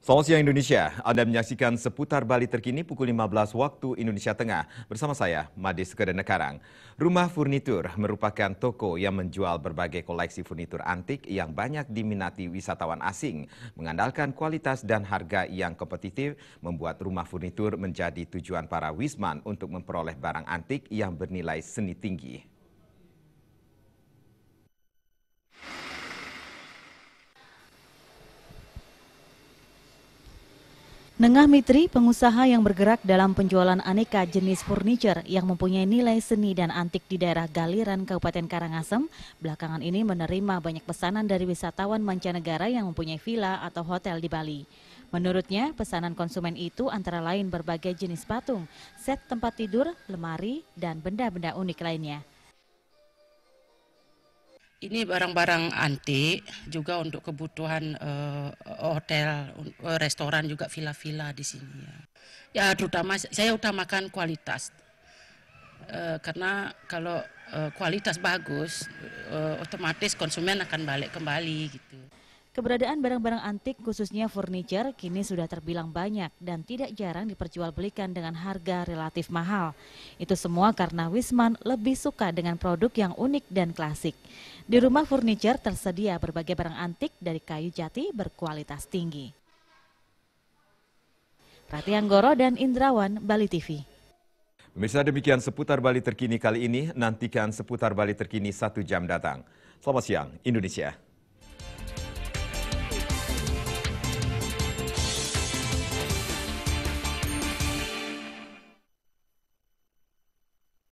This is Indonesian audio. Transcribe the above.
Selamat siang Indonesia, Anda menyaksikan seputar Bali terkini pukul 15 waktu Indonesia Tengah. Bersama saya, Madis Kedenekarang. Rumah Furnitur merupakan toko yang menjual berbagai koleksi furnitur antik yang banyak diminati wisatawan asing. Mengandalkan kualitas dan harga yang kompetitif, membuat rumah furnitur menjadi tujuan para wisman untuk memperoleh barang antik yang bernilai seni tinggi. Nengah Mitri, pengusaha yang bergerak dalam penjualan aneka jenis furniture yang mempunyai nilai seni dan antik di daerah Galiran, Kabupaten Karangasem, belakangan ini menerima banyak pesanan dari wisatawan mancanegara yang mempunyai villa atau hotel di Bali. Menurutnya, pesanan konsumen itu antara lain berbagai jenis patung, set tempat tidur, lemari, dan benda-benda unik lainnya. Ini barang-barang antik juga untuk kebutuhan hotel, restoran juga villa-villa di sini ya. Ya terutama saya utamakan kualitas karena kalau kualitas bagus otomatis konsumen akan balik kembali gitu. Keberadaan barang-barang antik khususnya furniture kini sudah terbilang banyak dan tidak jarang diperjualbelikan dengan harga relatif mahal. Itu semua karena Wisman lebih suka dengan produk yang unik dan klasik. Di rumah furniture tersedia berbagai barang antik dari kayu jati berkualitas tinggi. Rati Anggoro dan Indrawan, Bali TV. Pemirsa, demikian seputar Bali terkini kali ini. Nantikan seputar Bali terkini 1 jam datang. Selamat siang Indonesia.